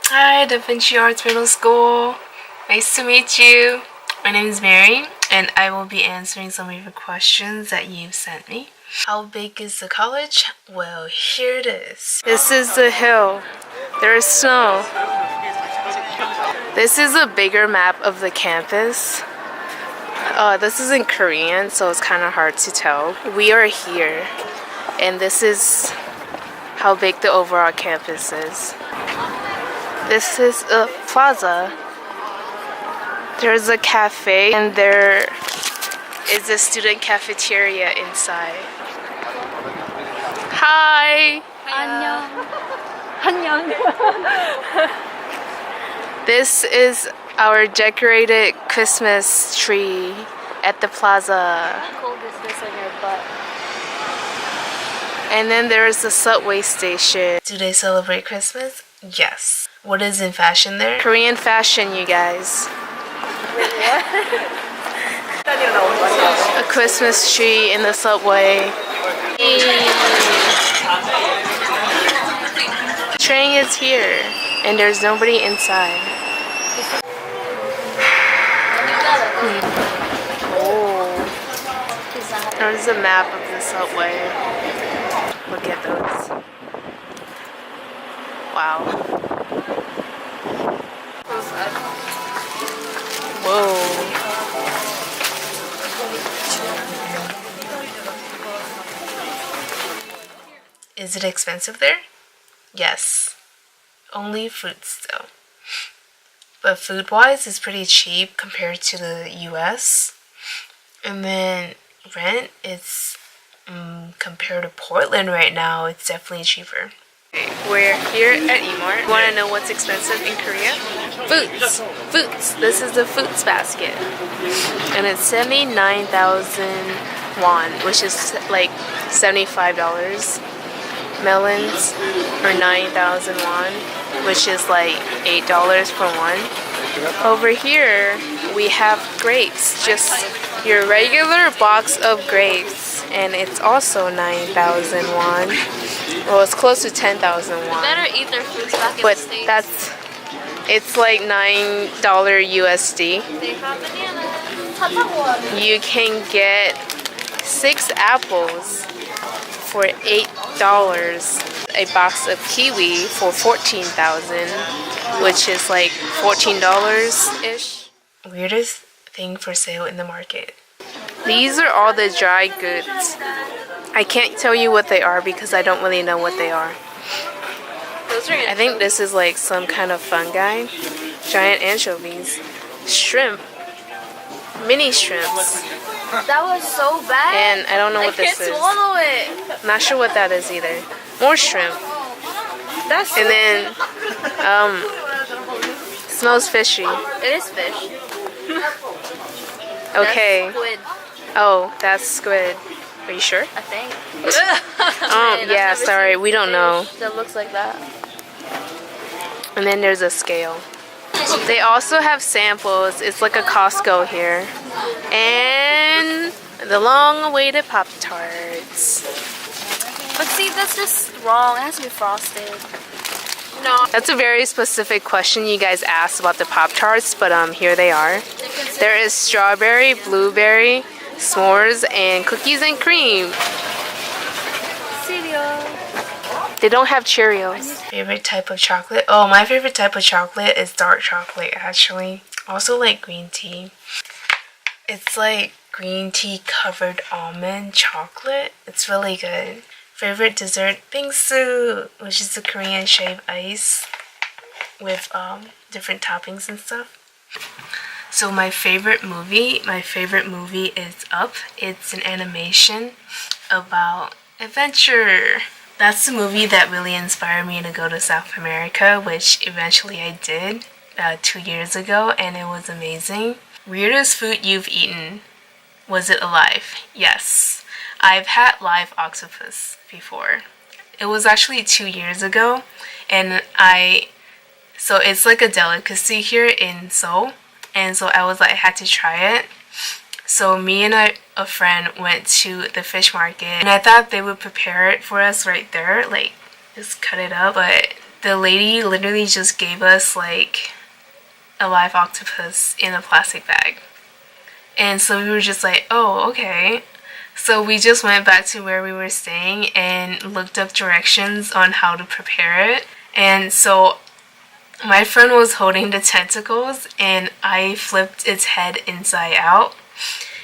Hi, the Vinci Arts Middle School. Nice to meet you. My name is Mary, and I will be answering some of your questions that you've sent me. How big is the college? Well, here it is. This is the hill. There is snow. This is a bigger map of the campus. This is in Korean, so it's kind of hard to tell. We are here, and this is how big the overall campus is. This is a plaza. There's a cafe, and there is a student cafeteria inside. Hi! 안녕. This is our decorated Christmas tree at the plaza. How cold is this on your butt? And then there is the subway station. Do they celebrate Christmas? Yes. What is in fashion there? Korean fashion, you guys. Wait, what? A Christmas tree in the subway. Train is here, and there's nobody inside. Oh, there's a map of the subway. Look at those. Wow. Whoa. Is it expensive there? Yes. Only fruits though. But food-wise, it's pretty cheap compared to the US. And then rent, it's compared to Portland right now, it's definitely cheaper. Okay, we're here at E-Mart. You want to know what's expensive in Korea? Foods. Foods. This is the foods basket. And it's 79,000 won, which is like $75. Melons are 9,000 won, which is like $8 per one. Over here, we have grapes. Just your regular box of grapes. And it's also 9,000 won. Well, it's close to 10,000 won. Better eat their fruits back in the But States. it's like $9 USD. They have bananas. You can get 6 apples for $8. A box of kiwi for 14,000, which is like $14-ish. Weirdest thing for sale in the market. These are all the dry goods. I can't tell you what they are because I don't really know what they are. I think this is like some kind of fungi. Giant anchovies. Shrimp. Mini shrimps. That was so bad. And I don't know what this is. I can't swallow it. Not sure what that is either. More shrimp. That's And then, smells fishy. It is fish. Okay. That's squid, Oh, that's squid. Are you sure? I think. Oh, yeah, sorry, we don't know. That looks like that. And then there's a scale. They also have samples. It's like a Costco here. And the long-awaited Pop-Tarts. But see, that's just wrong. It has to be frosted. No. That's a very specific question you guys asked about the Pop-Tarts, but here they are. There is strawberry, blueberry, s'mores, and cookies and cream. Cereal. They don't have Cheerios. Favorite type of chocolate? Oh, my favorite type of chocolate is dark chocolate, actually. Also like green tea. It's like green tea covered almond chocolate. It's really good. Favorite dessert? Bingsu, which is the Korean shaved ice with different toppings and stuff. So my favorite movie is Up. It's an animation about adventure. That's the movie that really inspired me to go to South America, which eventually I did 2 years ago, and it was amazing. Weirdest food you've eaten? Was it alive? Yes. I've had live octopus before. It was actually 2 years ago, and so it's like a delicacy here in Seoul, and so I had to try it. So me and a friend went to the fish market, and I thought they would prepare it for us right there, like just cut it up, but the lady literally just gave us like a live octopus in a plastic bag. And so we were just like, oh, okay. So we just went back to where we were staying and looked up directions on how to prepare it. And so my friend was holding the tentacles and I flipped its head inside out.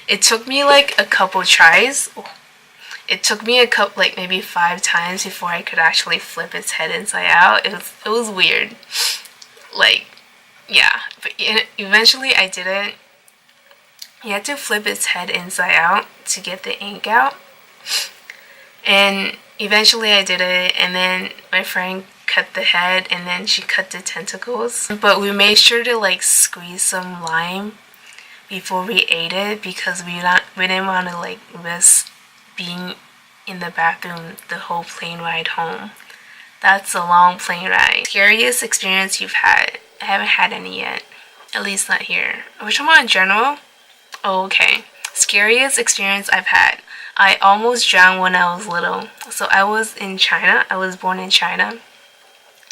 It took me like a couple tries. It took me like maybe 5 times before I could actually flip its head inside out. It was weird. Like, yeah, but eventually I did it. You had to flip its head inside out to get the ink out. And eventually I did it, and then my friend cut the head and then she cut the tentacles. But we made sure to like squeeze some lime before we ate it because we didn't want to like risk being in the bathroom the whole plane ride home. That's a long plane ride. Scariest experience you've had? I haven't had any yet. At least not here. Are we talking about in general? Oh, okay. Scariest experience I've had. I almost drowned when I was little. So I was in China. I was born in China.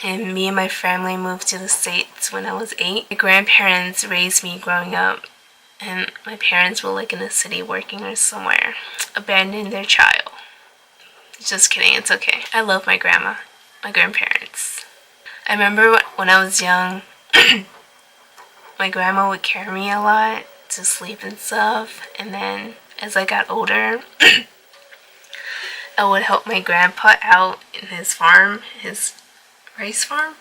And me and my family moved to the States when I was 8. My grandparents raised me growing up. And my parents were like in the city working or somewhere. Abandoned their child. Just kidding, it's okay. I love my grandma. My grandparents. I remember when I was young, my grandma would carry me a lot to sleep and stuff, and then as I got older, I would help my grandpa out in his farm, his rice farm.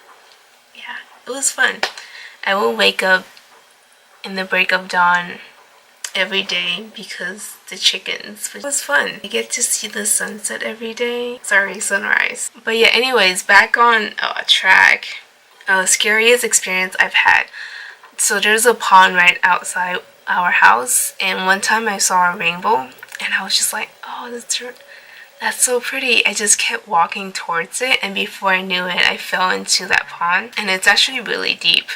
Yeah, it was fun. I would wake up in the break of dawn every day because the chickens. It was fun. I get to see the sunset every day. Sorry, sunrise. But yeah, anyways, back on track. Scariest experience I've had. So there's a pond right outside our house, and one time I saw a rainbow and I was just like, oh, that's so pretty. I just kept walking towards it, and before I knew it, I fell into that pond, and it's actually really deep,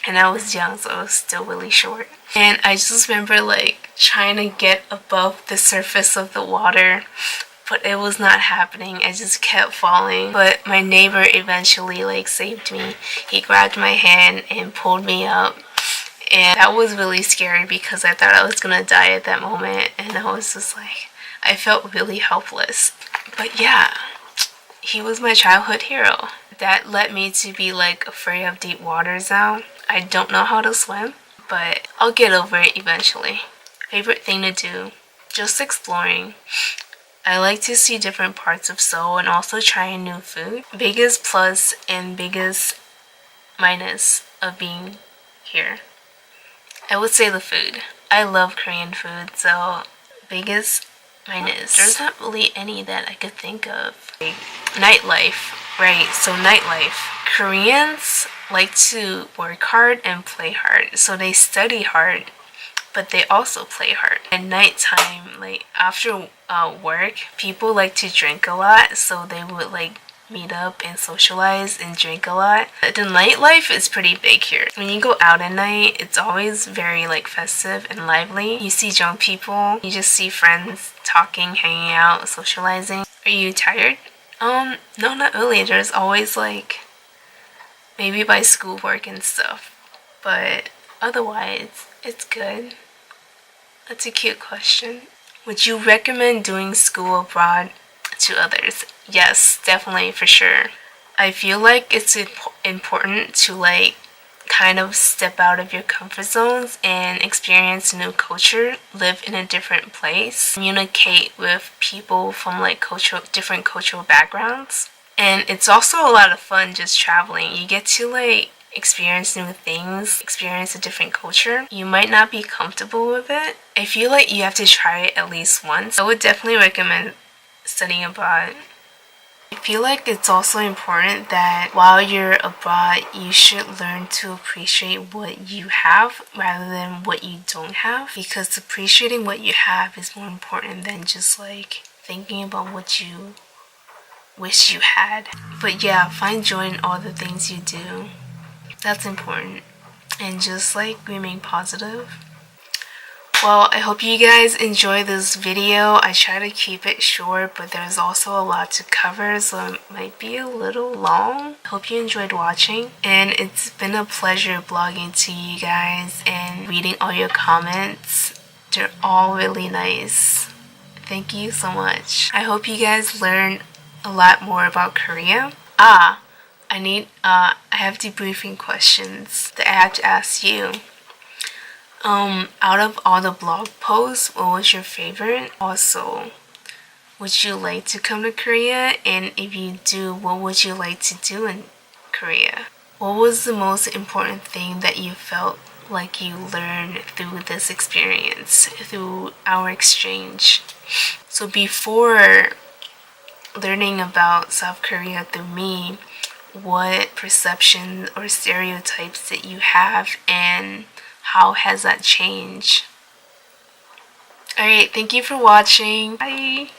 and I was young, so it was still really short. And I just remember like trying to get above the surface of the water, but it was not happening. I just kept falling. But my neighbor eventually like saved me. He grabbed my hand and pulled me up. And that was really scary because I thought I was gonna die at that moment. And I was just like, I felt really helpless. But yeah, he was my childhood hero. That led me to be like afraid of deep waters now. I don't know how to swim, but I'll get over it eventually. Favorite thing to do? Just exploring. I like to see different parts of Seoul and also trying new food. Biggest plus and biggest minus of being here. I would say the food. I love Korean food, so biggest minus. There's not really any that I could think of. Nightlife. Right, so nightlife. Koreans like to work hard and play hard. So they study hard, but they also play hard. At nighttime, like after work, people like to drink a lot, so they would like meet up and socialize and drink a lot. The nightlife is pretty big here. When you go out at night, it's always very like festive and lively. You see young people, you just see friends talking, hanging out, socializing. Are you tired? No, not really. There's always like maybe by schoolwork and stuff, but otherwise it's good. That's a cute question. Would you recommend doing school abroad to others? Yes, definitely, for sure. I feel like it's important to like kind of step out of your comfort zones and experience a new culture, live in a different place, communicate with people from like different cultural backgrounds. And it's also a lot of fun just traveling. You get to like experience new things, experience a different culture. You might not be comfortable with it. I feel like you have to try it at least once. I would definitely recommend studying abroad. I feel like it's also important that while you're abroad, you should learn to appreciate what you have rather than what you don't have, because appreciating what you have is more important than just like thinking about what you wish you had. But yeah, find joy in all the things you do. That's important. And just like remain positive. Well, I hope you guys enjoy this video. I try to keep it short, but there's also a lot to cover, so it might be a little long. I hope you enjoyed watching, and it's been a pleasure blogging to you guys and reading all your comments. They're all really nice. Thank you so much. I hope you guys learn a lot more about Korea. I have debriefing questions that I have to ask you. Out of all the blog posts, what was your favorite? Also, would you like to come to Korea? And if you do, what would you like to do in Korea? What was the most important thing that you felt like you learned through this experience, through our exchange? So before learning about South Korea through me, what perceptions or stereotypes that you have, and how has that changed? Alright, thank you for watching. Bye!